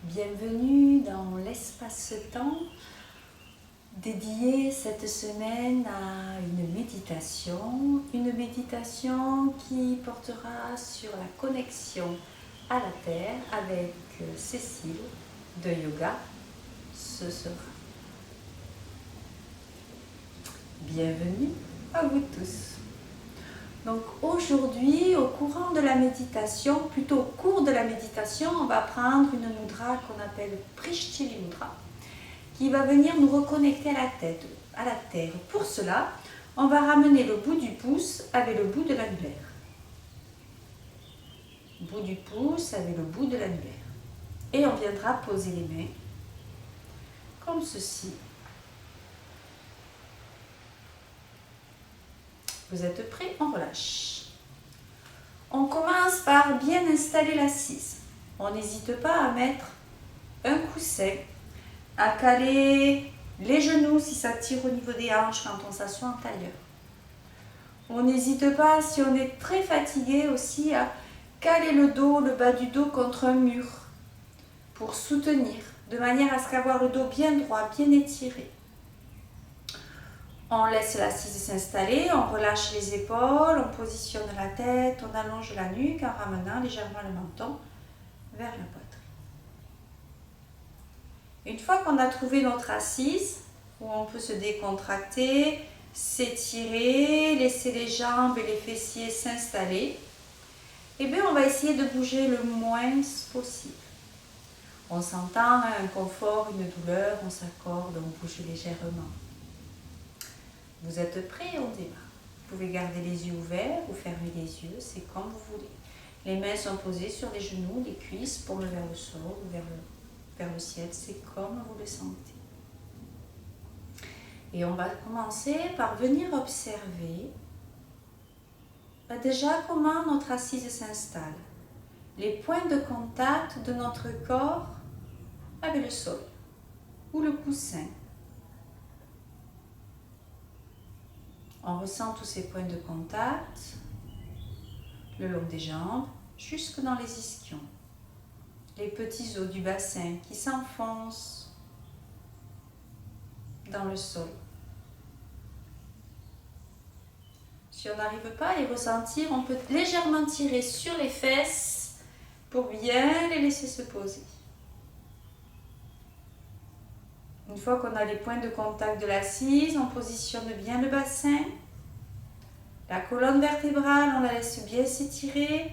Bienvenue dans l'espace-temps dédié cette semaine à une méditation qui portera sur la connexion à la Terre avec Cécile de Yoga. Ce sera. Bienvenue à vous tous. Donc aujourd'hui, au cours de la méditation, on va prendre une mudra qu'on appelle Prishtili Mudra, qui va venir nous reconnecter à la terre. Pour cela, on va ramener le bout du pouce avec le bout de l'annulaire. Bout du pouce avec le bout de l'annulaire. Et on viendra poser les mains comme ceci. Vous êtes prêts? On relâche. On commence par bien installer l'assise. On n'hésite pas à mettre un coussin, à caler les genoux si ça tire au niveau des hanches quand on s'assoit en tailleur. On n'hésite pas, si on est très fatigué aussi, à caler le dos, le bas du dos contre un mur pour soutenir, de manière à ce qu'avoir le dos bien droit, bien étiré. On laisse l'assise s'installer, on relâche les épaules, on positionne la tête, on allonge la nuque en ramenant légèrement le menton vers la poitrine. Une fois qu'on a trouvé notre assise, où on peut se décontracter, s'étirer, laisser les jambes et les fessiers s'installer, et bien on va essayer de bouger le moins possible. On s'entend, un confort, une douleur, on s'accorde, on bouge légèrement. Vous êtes prêts? On démarre. Vous pouvez garder les yeux ouverts ou fermer les yeux, c'est comme vous voulez. Les mains sont posées sur les genoux, les cuisses, paumes vers le sol ou vers le ciel, c'est comme vous le sentez. Et on va commencer par venir observer déjà comment notre assise s'installe. Les points de contact de notre corps avec le sol ou le coussin. On ressent tous ces points de contact le long des jambes jusque dans les ischions. Les petits os du bassin qui s'enfoncent dans le sol. Si on n'arrive pas à les ressentir, on peut légèrement tirer sur les fesses pour bien les laisser se poser. Une fois qu'on a les points de contact de l'assise, on positionne bien le bassin. La colonne vertébrale, on la laisse bien s'étirer.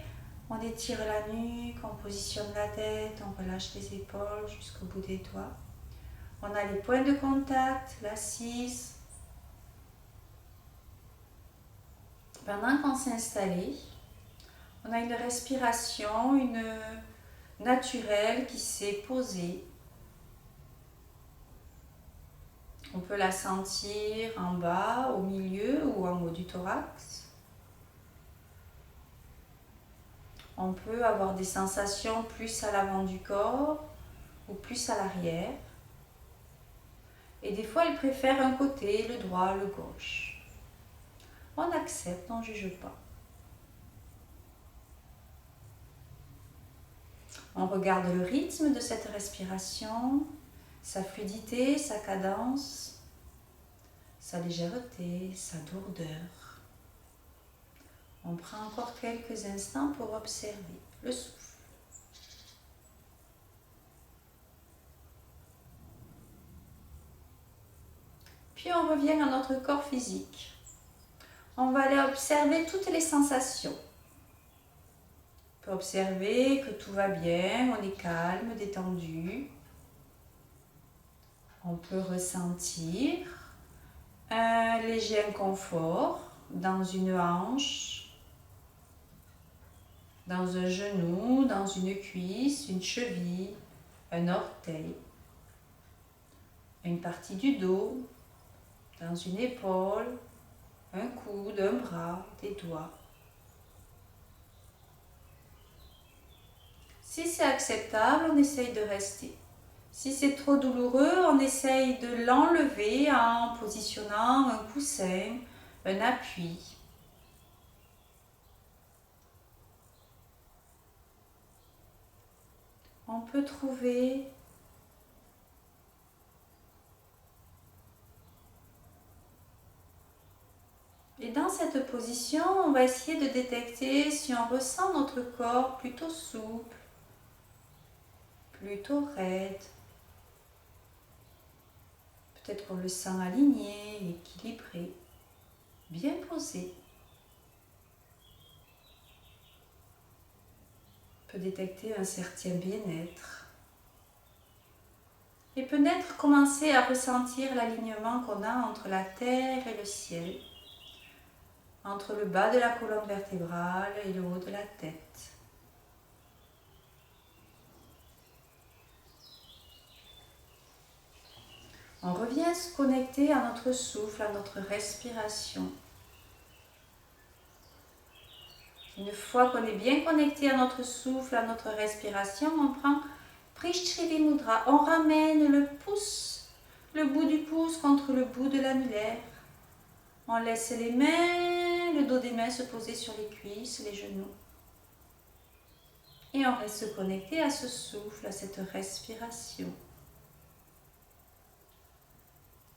On étire la nuque, on positionne la tête, on relâche les épaules jusqu'au bout des doigts. On a les points de contact, l'assise. Pendant qu'on s'est installé, on a une respiration, naturelle qui s'est posée. On peut la sentir en bas, au milieu ou en haut du thorax. On peut avoir des sensations plus à l'avant du corps ou plus à l'arrière. Et des fois, ils préfèrent un côté, le droit, le gauche. On accepte, on ne juge pas. On regarde le rythme de cette respiration, sa fluidité, sa cadence, sa légèreté, sa lourdeur. On prend encore quelques instants pour observer le souffle. Puis on revient à notre corps physique. On va aller observer toutes les sensations. On peut observer que tout va bien, on est calme, détendu. On peut ressentir un léger inconfort dans une hanche, dans un genou, dans une cuisse, une cheville, un orteil, une partie du dos, dans une épaule, un coude, un bras, des doigts. Si c'est acceptable, on essaye de rester. Si c'est trop douloureux, on essaye de l'enlever en positionnant un coussin, un appui. on peut trouver et dans cette position, on va essayer de détecter si on ressent notre corps plutôt souple, plutôt raide. Peut-être qu'on le sent aligné, équilibré, bien posé. On peut détecter un certain bien-être. Et peut-être commencer à ressentir l'alignement qu'on a entre la terre et le ciel, entre le bas de la colonne vertébrale et le haut de la tête. On revient à se connecter à notre souffle, à notre respiration. Une fois qu'on est bien connecté à notre souffle, à notre respiration, on prend Prishthrivi Mudra. On ramène le pouce, le bout du pouce contre le bout de l'annulaire. On laisse les mains, le dos des mains se poser sur les cuisses, les genoux. Et on reste connecté à ce souffle, à cette respiration.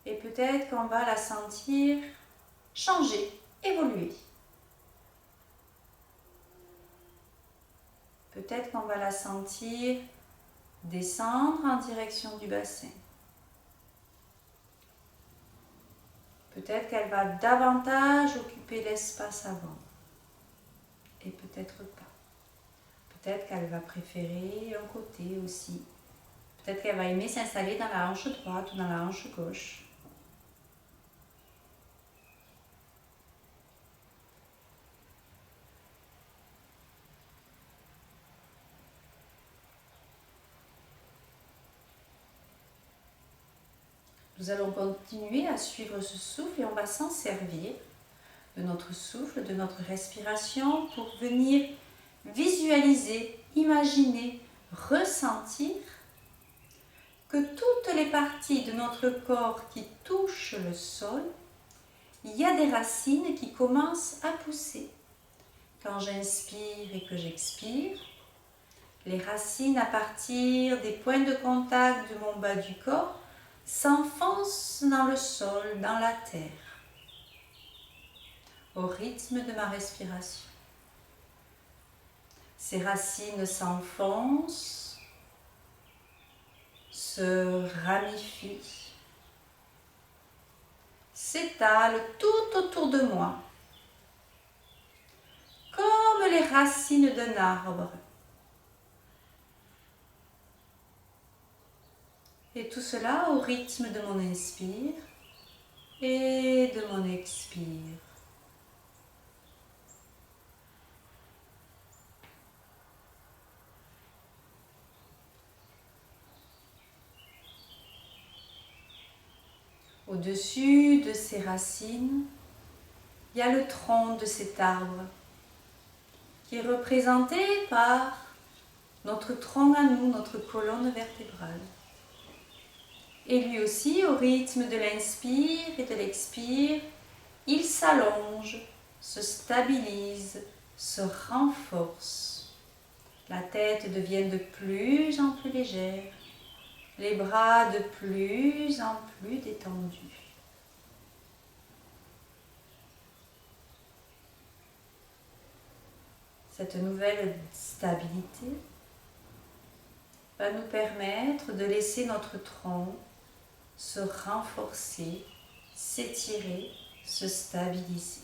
Et peut-être qu'on va la sentir changer, évoluer. Peut-être qu'on va la sentir descendre en direction du bassin. Peut-être qu'elle va davantage occuper l'espace avant. Et peut-être pas. Peut-être qu'elle va préférer un côté aussi. Peut-être qu'elle va aimer s'installer dans la hanche droite ou dans la hanche gauche. Nous allons continuer à suivre ce souffle et on va s'en servir de notre souffle, de notre respiration pour venir visualiser, imaginer, ressentir que toutes les parties de notre corps qui touchent le sol, il y a des racines qui commencent à pousser. Quand j'inspire et que j'expire, les racines à partir des points de contact de mon bas du corps s'enfoncent dans le sol, dans la terre, au rythme de ma respiration. Ces racines s'enfoncent, se ramifient, s'étalent tout autour de moi, comme les racines d'un arbre. Et tout cela au rythme de mon inspire et de mon expire. Au-dessus de ces racines, il y a le tronc de cet arbre qui est représenté par notre tronc à nous, notre colonne vertébrale. Et lui aussi, au rythme de l'inspire et de l'expire, il s'allonge, se stabilise, se renforce. La tête devient de plus en plus légère, les bras de plus en plus détendus. Cette nouvelle stabilité va nous permettre de laisser notre tronc se renforcer, s'étirer, se stabiliser.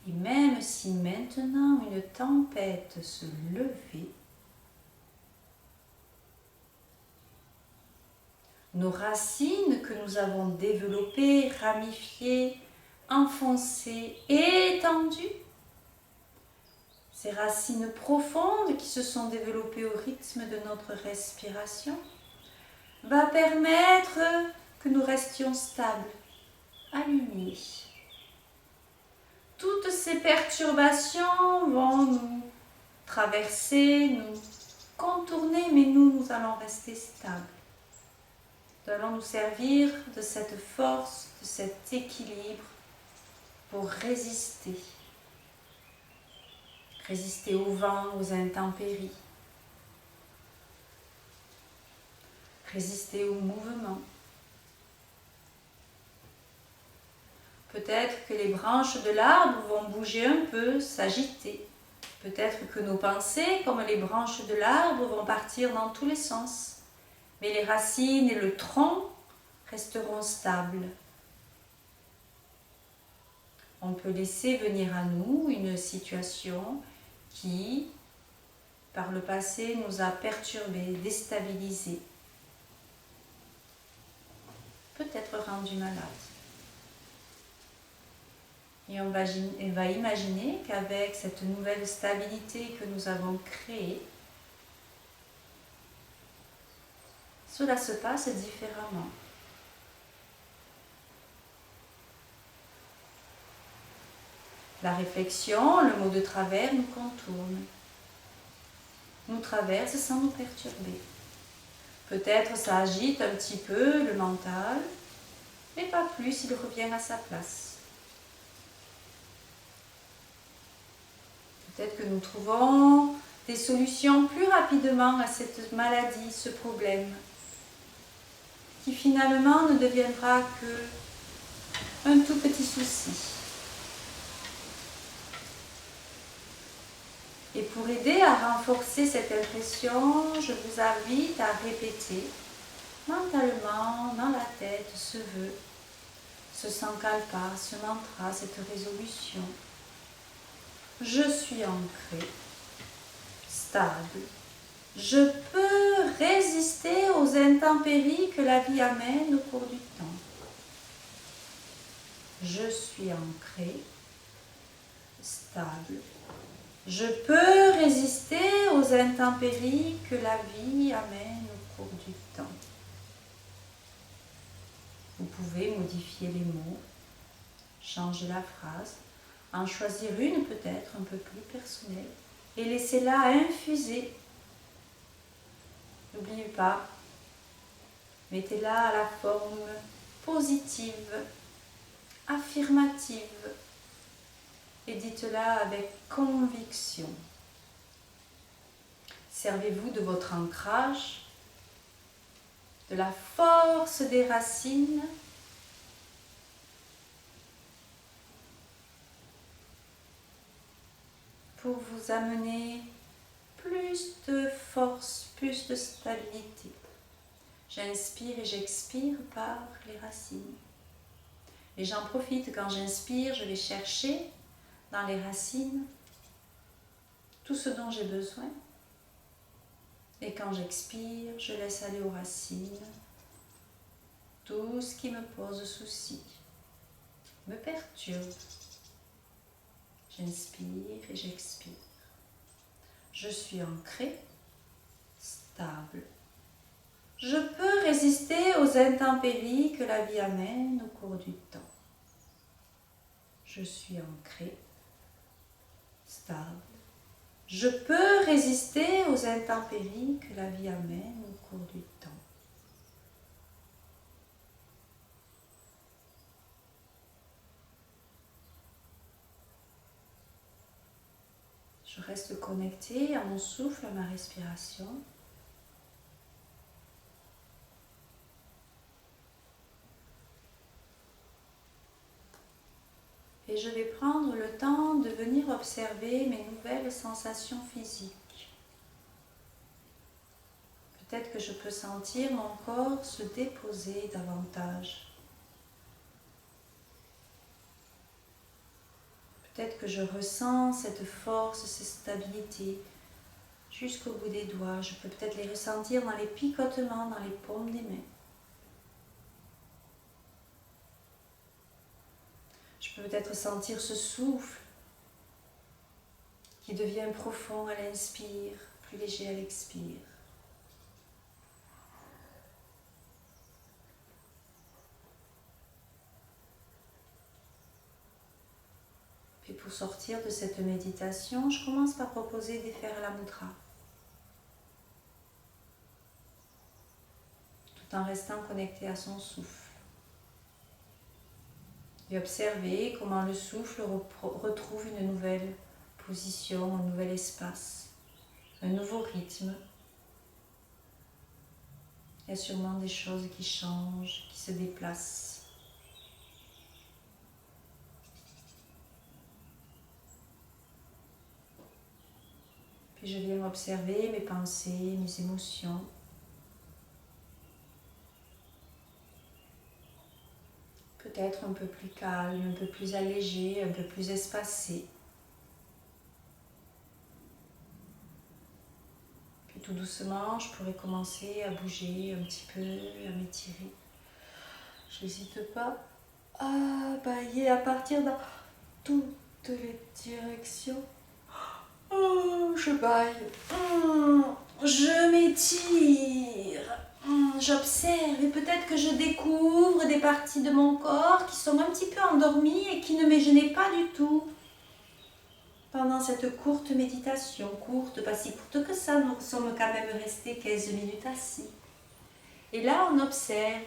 Et même si maintenant une tempête se levait, nos racines que nous avons développées, ramifiées, enfoncées, étendues, ces racines profondes qui se sont développées au rythme de notre respiration, va permettre que nous restions stables, alignés. Toutes ces perturbations vont nous traverser, nous contourner, mais nous allons rester stables. Nous allons nous servir de cette force, de cet équilibre pour résister. Résister au vent, aux intempéries. Résister au mouvement. Peut-être que les branches de l'arbre vont bouger un peu, s'agiter. Peut-être que nos pensées, comme les branches de l'arbre, vont partir dans tous les sens. Mais les racines et le tronc resteront stables. On peut laisser venir à nous une situation qui, par le passé, nous a perturbés, déstabilisés, peut-être rendus malades. Et on va imaginer qu'avec cette nouvelle stabilité que nous avons créée, cela se passe différemment. La réflexion, le mot de travers nous contourne, nous traverse sans nous perturber. Peut-être ça agite un petit peu le mental, mais pas plus, il revient à sa place. Peut-être que nous trouvons des solutions plus rapidement à cette maladie, ce problème, qui finalement ne deviendra que un tout petit souci. Et pour aider à renforcer cette impression, je vous invite à répéter mentalement dans la tête ce vœu, ce sankalpa, ce mantra, cette résolution. Je suis ancré, stable. Je peux résister aux intempéries que la vie amène au cours du temps. Je suis ancré, stable. Je peux résister aux intempéries que la vie amène au cours du temps. Vous pouvez modifier les mots, changer la phrase, en choisir une peut-être un peu plus personnelle et laissez-la infuser. N'oubliez pas, mettez-la à la forme positive, affirmative et dites-la avec conviction. Servez-vous de votre ancrage, de la force des racines pour vous amener plus de force, plus de stabilité. J'inspire et j'expire par les racines. Et j'en profite, quand j'inspire, je vais chercher dans les racines tout ce dont j'ai besoin. Et quand j'expire, je laisse aller aux racines tout ce qui me pose souci, me perturbe. J'inspire et j'expire. Je suis ancré, stable. Je peux résister aux intempéries que la vie amène au cours du temps. Je suis ancré, stable. Je peux résister aux intempéries que la vie amène au cours du temps. Je reste connectée à mon souffle, à ma respiration. Et je vais prendre le temps de venir observer mes nouvelles sensations physiques. Peut-être que je peux sentir mon corps se déposer davantage. Peut-être que je ressens cette force, cette stabilité jusqu'au bout des doigts. Je peux peut-être les ressentir dans les picotements, dans les paumes des mains. Je peux peut-être sentir ce souffle qui devient profond à l'inspire, plus léger à l'expire. Puis pour sortir de cette méditation, je commence par proposer des Ferla Mudra, tout en restant connecté à son souffle. Et observer comment le souffle retrouve une nouvelle position, un nouvel espace, un nouveau rythme. Il y a sûrement des choses qui changent, qui se déplacent. Puis je viens observer mes pensées, mes émotions. Peut-être un peu plus calme, un peu plus allégé, un peu plus espacé. Puis tout doucement, je pourrais commencer à bouger un petit peu, à m'étirer. J'hésite pas à bailler, à partir dans toutes les directions. Oh, je baille. Je m'étire. J'observe et peut-être que je découvre des parties de mon corps qui sont un petit peu endormies et qui ne me gênaient pas du tout. Pendant cette courte méditation, courte, pas si courte que ça, nous sommes quand même restés 15 minutes assis. Et là, on observe.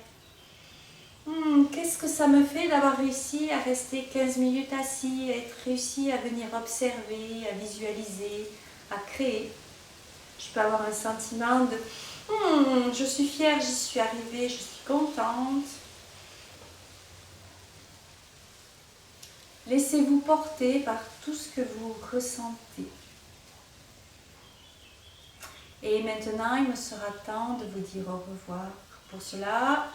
Qu'est-ce que ça me fait d'avoir réussi à rester 15 minutes assis, à être réussi à venir observer, à visualiser, à créer. Je peux avoir un sentiment de je suis fière, j'y suis arrivée, je suis contente. Laissez-vous porter par tout ce que vous ressentez. Et maintenant, il me sera temps de vous dire au revoir. Pour cela,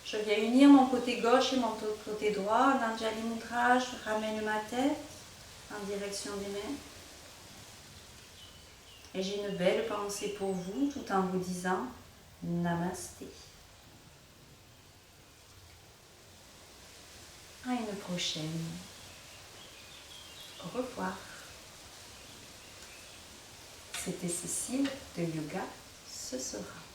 je viens unir mon côté gauche et mon côté droit. En Anjali Mudra, je ramène ma tête en direction des mains. Et j'ai une belle pensée pour vous tout en vous disant Namasté. À une prochaine. Au revoir. C'était Cécile de Yoga Ce Sera.